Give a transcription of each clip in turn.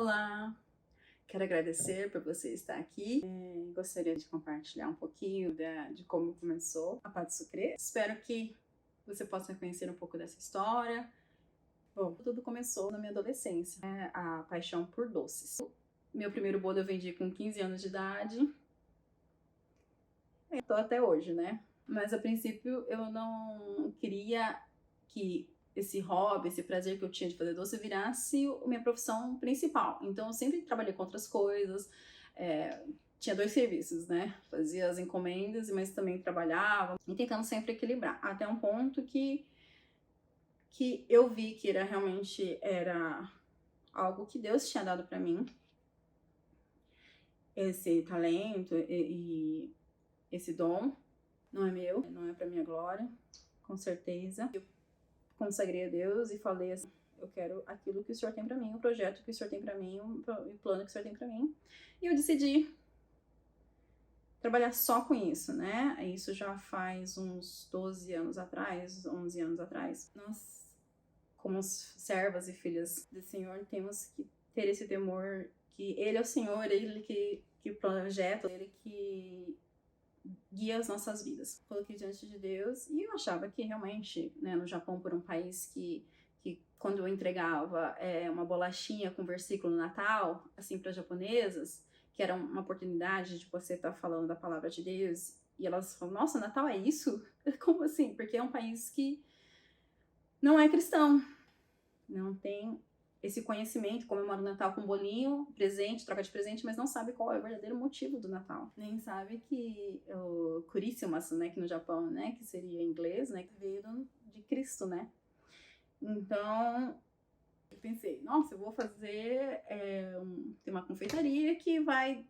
Olá! Quero agradecer por você estar aqui. Gostaria de compartilhar um pouquinho de como começou a Paz Sucre. Espero que você possa conhecer um pouco dessa história. Bom, tudo começou na minha adolescência, a paixão por doces. Meu primeiro bolo eu vendi com 15 anos de idade. Eu tô até hoje, né? Mas a princípio eu não queria que esse hobby, esse prazer que eu tinha de fazer doce virasse a minha profissão principal. Então eu sempre trabalhei com outras coisas, tinha 2 serviços, né? Fazia as encomendas, mas também trabalhava, e tentando sempre equilibrar. Até um ponto que eu vi que era algo que Deus tinha dado pra mim, esse talento e esse dom. Não é meu, não é pra minha glória, com certeza. Eu consagrei a Deus e falei assim: eu quero aquilo que o Senhor tem pra mim, o projeto que o Senhor tem pra mim, o plano que o Senhor tem pra mim. E eu decidi trabalhar só com isso, né? Isso já faz uns 12 anos atrás, 11 anos atrás. Nós, como servas e filhas do Senhor, temos que ter esse temor que Ele é o Senhor, Ele que projeta, Ele que guia as nossas vidas. Coloquei diante de Deus e eu achava que realmente, né, no Japão, por um país que quando eu entregava uma bolachinha com versículo no Natal, assim, para japonesas, que era uma oportunidade de você estar falando da palavra de Deus, e elas falam: nossa, Natal é isso? Como assim? Porque é um país que não é cristão, não tem esse conhecimento, comemora o Natal com bolinho, presente, troca de presente, mas não sabe qual é o verdadeiro motivo do Natal. Nem sabe que o Christmas, né, que no Japão, né, que seria em inglês, né, que veio de Cristo, né. Então, eu pensei: nossa, eu vou fazer tem uma confeitaria que vai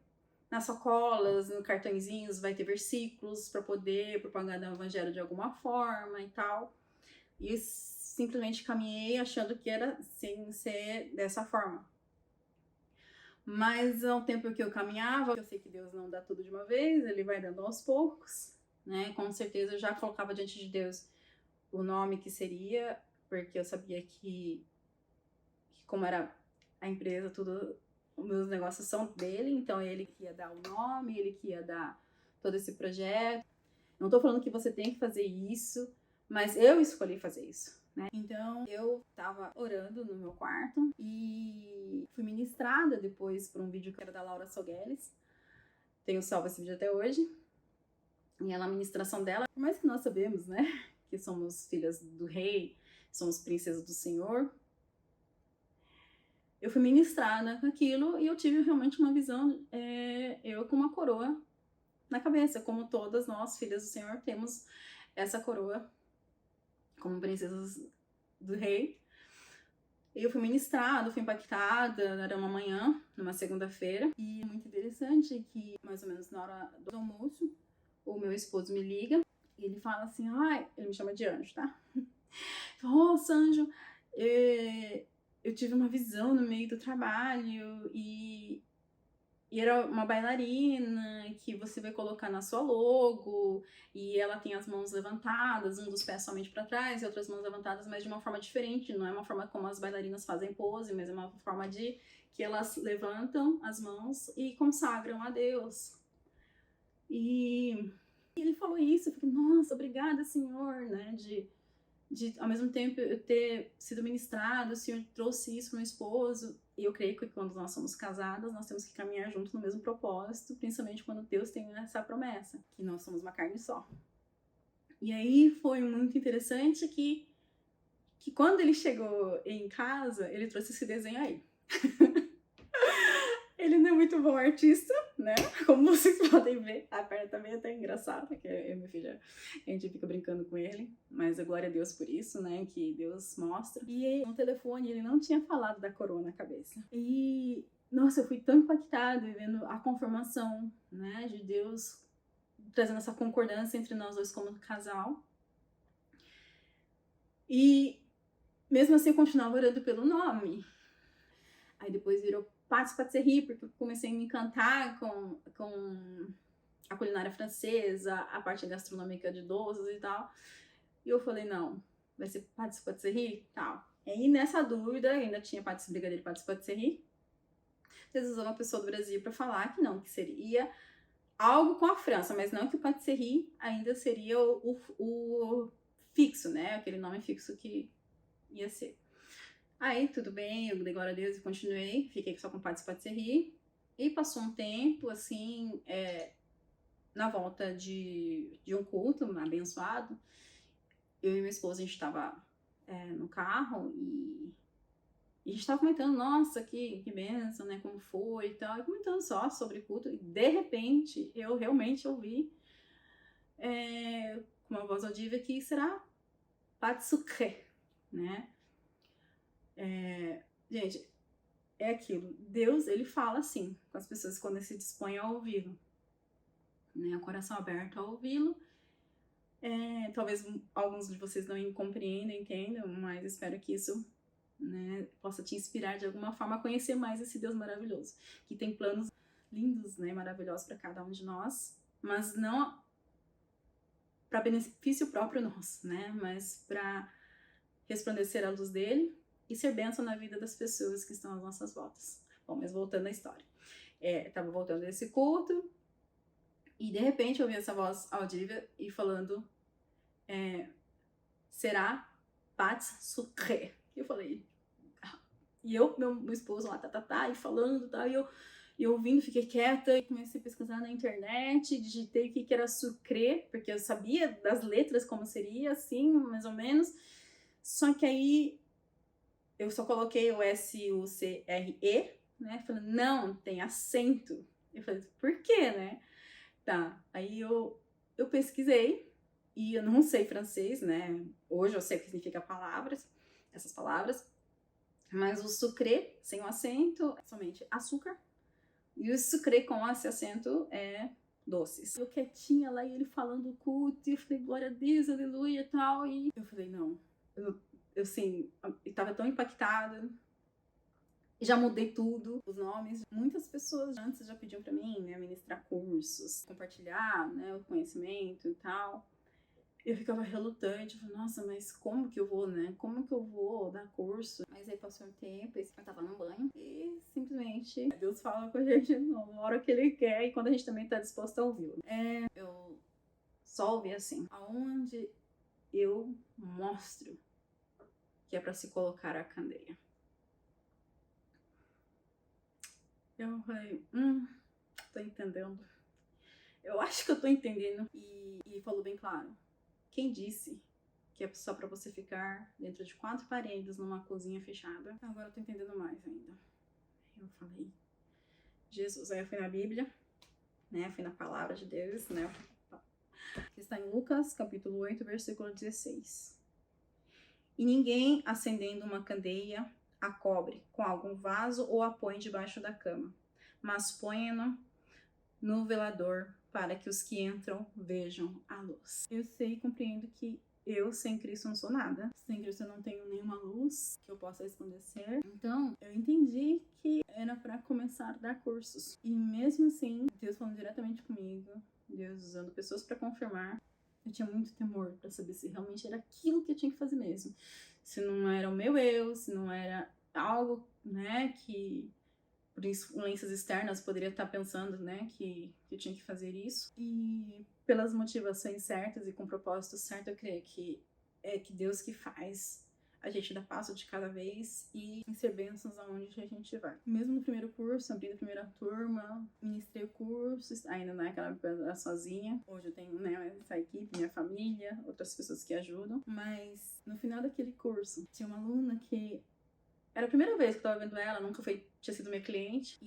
nas sacolas, nos cartõezinhos, vai ter versículos para poder propagar o evangelho de alguma forma e tal. E eu simplesmente caminhei achando que era sem ser dessa forma. Mas ao tempo que eu caminhava, eu sei que Deus não dá tudo de uma vez, Ele vai dando aos poucos, né? Com certeza eu já colocava diante de Deus o nome que seria, porque eu sabia que como era a empresa, tudo, os meus negócios são dele, então Ele que ia dar o nome, Ele que ia dar todo esse projeto. Não tô falando que você tem que fazer isso, mas eu escolhi fazer isso, né? Então eu tava orando no meu quarto e fui ministrada depois por um vídeo que era da Laura Sogueles. Tenho salvo esse vídeo até hoje. E a ministração dela, por mais que nós sabemos, né, que somos filhas do rei, somos princesas do Senhor, eu fui ministrada com aquilo e eu tive realmente uma visão, eu com uma coroa na cabeça, como todas nós, filhas do Senhor, temos essa coroa como princesas do rei. Eu fui ministrada, fui impactada, era uma manhã, numa segunda-feira, e é muito interessante que, mais ou menos na hora do almoço, o meu esposo me liga e ele fala assim: ai, ele me chama de Anjo, tá? Nossa, Anjo, eu tive uma visão no meio do trabalho e era uma bailarina que você vai colocar na sua logo, e ela tem as mãos levantadas, um dos pés somente para trás e outras mãos levantadas, mas de uma forma diferente. Não é uma forma como as bailarinas fazem pose, mas é uma forma de que elas levantam as mãos e consagram a Deus. E ele falou isso, eu fiquei: nossa, obrigada, Senhor, né, de ao mesmo tempo eu ter sido ministrado, o Senhor trouxe isso para meu esposo. E eu creio que quando nós somos casadas, nós temos que caminhar juntos no mesmo propósito, principalmente quando Deus tem essa promessa, que nós somos uma carne só. E aí foi muito interessante que quando ele chegou em casa, ele trouxe esse desenho aí. Ele não é muito bom artista, né? Como vocês podem ver. A perna também é até engraçada, que eu e minha filha, a gente fica brincando com ele. Mas glória a Deus por isso, né? Que Deus mostra. E aí, no telefone, ele não tinha falado da coroa na cabeça. E, nossa, eu fui tão impactada vendo a confirmação, né? De Deus trazendo essa concordância entre nós dois como casal. E, mesmo assim, eu continuava orando pelo nome. Aí depois virou Patisserie, porque eu comecei a me encantar com a culinária francesa, a parte gastronômica de doces e tal. E eu falei: não, vai ser Patisserie e tal. E aí nessa dúvida, ainda tinha Brigadeiro e Patisserie. Deus usou uma pessoa do Brasil para falar que não, que seria algo com a França, mas não que o patisserie ainda seria o fixo, né? Aquele nome fixo que ia ser. Aí, tudo bem, eu dei glória a Deus e continuei, fiquei só com patisserie. E passou um tempo, assim, na volta de um culto abençoado, eu e minha esposa, a gente estava no carro e a gente estava comentando, nossa, que bênção, né, como foi e tal, e comentando só sobre culto, e de repente eu realmente ouvi com uma voz audível que será pas de sucré, né? Gente, é aquilo, Deus, ele fala assim com as pessoas quando se dispõem a ouvi-lo, né, o coração aberto a ouvi-lo. Talvez alguns de vocês não compreendam, entendam, mas espero que isso, né, possa te inspirar de alguma forma a conhecer mais esse Deus maravilhoso, que tem planos lindos, né, maravilhosos para cada um de nós, mas não para benefício próprio nosso, né, mas para resplandecer a luz dele e ser bênção na vida das pessoas que estão às nossas voltas. Bom, mas voltando à história. Tava voltando desse culto e de repente eu ouvi essa voz audível e falando será pas sucré. Eu falei, e eu, meu esposo lá, e falando, tá, e eu ouvindo, fiquei quieta, e comecei a pesquisar na internet, digitei o que era sucré, porque eu sabia das letras como seria, assim, mais ou menos, só que aí eu só coloquei o S-U-C-R-E, né, falei, não, tem acento. Eu falei, por quê, né? Tá, aí eu pesquisei, e eu não sei francês, né, hoje eu sei o que significa essas palavras, mas o sucré, sem o acento, é somente açúcar, e o sucré com esse acento é doces. Eu quietinha lá, e ele falando o culto, e eu falei, glória a Deus, aleluia e tal, e eu falei, não, eu assim, eu tava tão impactada, já mudei tudo, os nomes. Muitas pessoas antes já pediam pra mim, né, ministrar cursos, compartilhar, né, o conhecimento e tal. Eu ficava relutante, eu falei, nossa, mas como que eu vou, né? Como que eu vou dar curso? Mas aí passou um tempo, eu tava no banho e simplesmente Deus fala com a gente na hora que Ele quer e quando a gente também tá disposto a ouvi-lo. Eu só ouvi assim, aonde eu mostro que é pra se colocar a candeia. Eu falei, tô entendendo. Eu acho que eu tô entendendo. E falou bem claro. Quem disse que é só pra você ficar dentro de 4 paredes numa cozinha fechada? Agora eu tô entendendo mais ainda. Eu falei, Jesus. Aí eu fui na Bíblia, né? Fui na palavra de Deus, né? Que está em Lucas, capítulo 8, versículo 16. E ninguém, acendendo uma candeia, a cobre com algum vaso ou a põe debaixo da cama, mas põe-na no velador para que os que entram vejam a luz. Eu sei e compreendo que eu, sem Cristo, não sou nada. Sem Cristo, eu não tenho nenhuma luz que eu possa resplandecer. Então, eu entendi que era para começar a dar cursos. E mesmo assim, Deus falando diretamente comigo, Deus usando pessoas para confirmar, eu tinha muito temor para saber se realmente era aquilo que eu tinha que fazer mesmo. Se não era o meu eu, se não era algo, né, que por influências externas poderia estar pensando, né, que eu tinha que fazer isso. E pelas motivações certas e com o propósito certo, eu creio que é que Deus que faz a gente dar passo de cada vez e ser bênçãos aonde a gente vai. Mesmo no primeiro curso, abrindo a primeira turma, ministrei o curso, ainda naquela época eu era sozinha. Hoje eu tenho, né, essa equipe, minha família, outras pessoas que ajudam. Mas no final daquele curso, tinha uma aluna que era a primeira vez que eu tava vendo ela, nunca tinha sido minha cliente.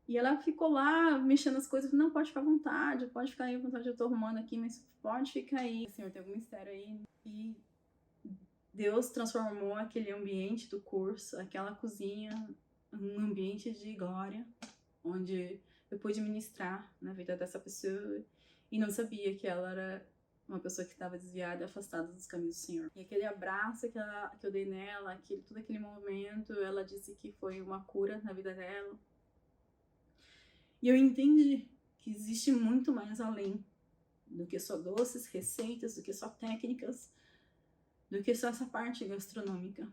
E ela ficou lá mexendo as coisas, não, pode ficar à vontade, pode ficar aí à vontade, eu tô arrumando aqui, mas pode ficar aí. O Senhor tem algum mistério aí. E Deus transformou aquele ambiente do curso, aquela cozinha, num ambiente de glória, onde eu pude ministrar na vida dessa pessoa e não sabia que ela era uma pessoa que estava desviada e afastada dos caminhos do Senhor. E aquele abraço que eu dei nela, todo aquele momento, ela disse que foi uma cura na vida dela. E eu entendi que existe muito mais além do que só doces, receitas, do que só técnicas, do que só essa parte gastronômica.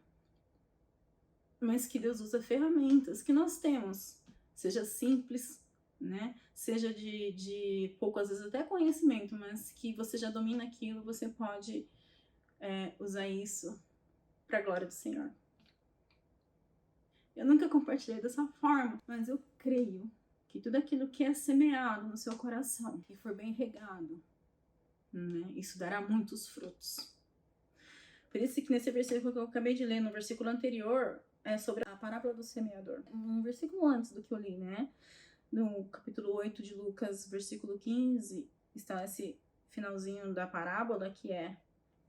mas que Deus usa ferramentas que nós temos, seja simples, né? Seja de pouco, às vezes até conhecimento, mas que você já domina aquilo, você pode usar isso para a glória do Senhor. Eu nunca compartilhei dessa forma, mas eu creio que tudo aquilo que é semeado no seu coração, que for bem regado, né, isso dará muitos frutos. Por isso que nesse versículo que eu acabei de ler, no versículo anterior, é sobre a parábola do semeador. Um versículo antes do que eu li, né? No capítulo 8 de Lucas, versículo 15, está esse finalzinho da parábola que é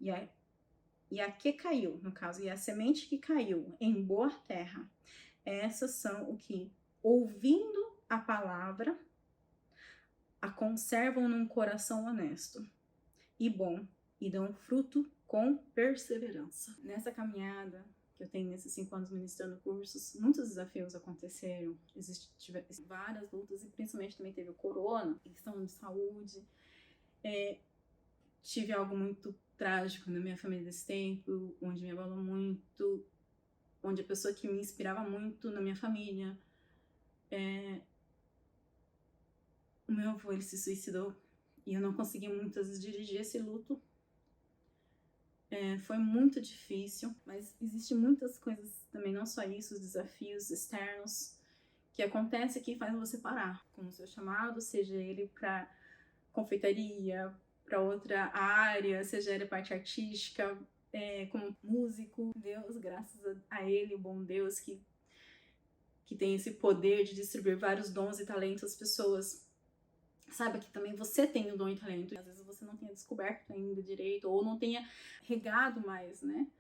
e a que caiu, no caso, e a semente que caiu em boa terra. Essas são o que, ouvindo a palavra, a conservam num coração honesto e bom e dão fruto com perseverança. Nessa caminhada que eu tenho nesses 5 anos ministrando cursos, muitos desafios aconteceram, tiveram várias lutas e principalmente também teve o corona, questão de saúde. Tive algo muito trágico na minha família desse tempo, onde me abalou muito, onde a pessoa que me inspirava muito na minha família, o meu avô, ele se suicidou e eu não consegui muitas vezes dirigir esse luto. Foi muito difícil, mas existem muitas coisas também, não só isso, os desafios externos que acontecem que fazem você parar com o seu chamado, seja ele para confeitaria, para outra área, seja ele parte artística, como músico. Deus, graças a ele, o bom Deus que tem esse poder de distribuir vários dons e talentos às pessoas. Saiba que também você tem o dom e talento, e às vezes você não tenha descoberto ainda direito, ou não tenha regado mais, né?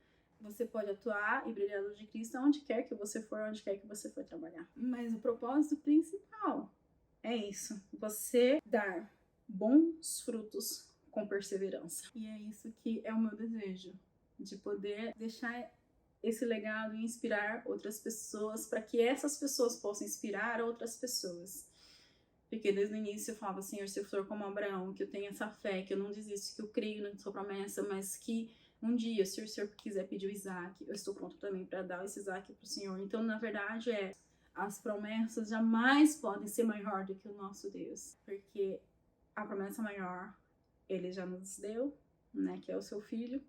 Você pode atuar e brilhar a luz de Cristo onde quer que você for, onde quer que você for trabalhar. Mas o propósito principal é isso, você dar bons frutos com perseverança. E é isso que é o meu desejo, de poder deixar esse legado e inspirar outras pessoas, para que essas pessoas possam inspirar outras pessoas. Porque desde o início eu falava, Senhor, se eu for como Abraão, que eu tenho essa fé, que eu não desisto, que eu creio na sua promessa, mas que um dia, se o Senhor quiser pedir o Isaac, eu estou pronto também para dar esse Isaac para o Senhor. Então, na verdade, as promessas jamais podem ser maior do que o nosso Deus, porque a promessa maior, Ele já nos deu, né, que é o seu Filho,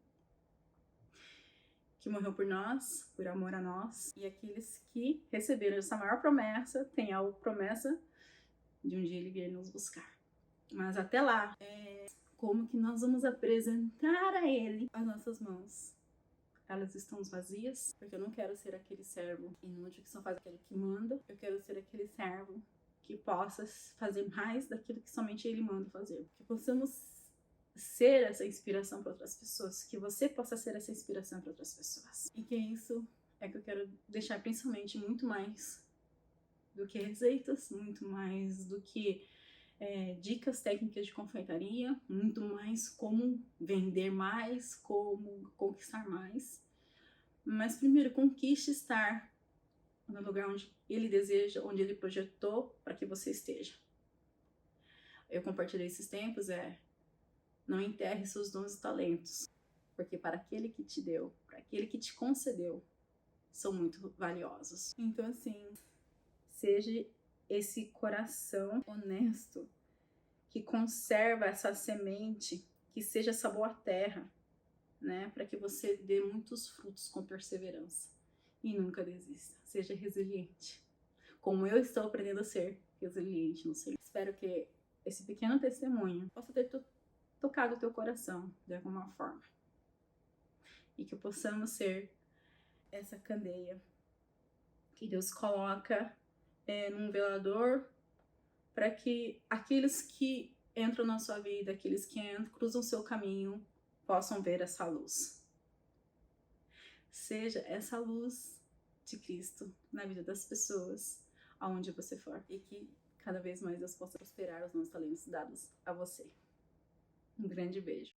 que morreu por nós, por amor a nós, e aqueles que receberam essa maior promessa, têm a promessa de um dia Ele vir nos buscar. Mas até lá, como que nós vamos apresentar a Ele as nossas mãos? Elas estão vazias, porque eu não quero ser aquele servo inútil que só faz aquilo que manda. Eu quero ser aquele servo que possa fazer mais daquilo que somente Ele manda fazer. Que possamos ser essa inspiração para outras pessoas, que você possa ser essa inspiração para outras pessoas. E que isso é que eu quero deixar principalmente muito mais do que receitas, muito mais do que dicas técnicas de confeitaria, muito mais como vender mais, como conquistar mais. Mas primeiro, conquiste estar no lugar onde Ele deseja, onde Ele projetou para que você esteja. Eu compartilhei esses tempos, não enterre seus dons e talentos, porque para aquele que te deu, para aquele que te concedeu, são muito valiosos. Então, assim, seja esse coração honesto que conserva essa semente, que seja essa boa terra, né, para que você dê muitos frutos com perseverança e nunca desista. Seja resiliente, como eu estou aprendendo a ser resiliente no Senhor. Espero que esse pequeno testemunho possa ter tocado o teu coração de alguma forma e que possamos ser essa candeia que Deus coloca num velador, para que aqueles que entram na sua vida, aqueles que cruzam o seu caminho, possam ver essa luz. Seja essa luz de Cristo na vida das pessoas, aonde você for, e que cada vez mais Deus possa prosperar os nossos talentos dados a você. Um grande beijo.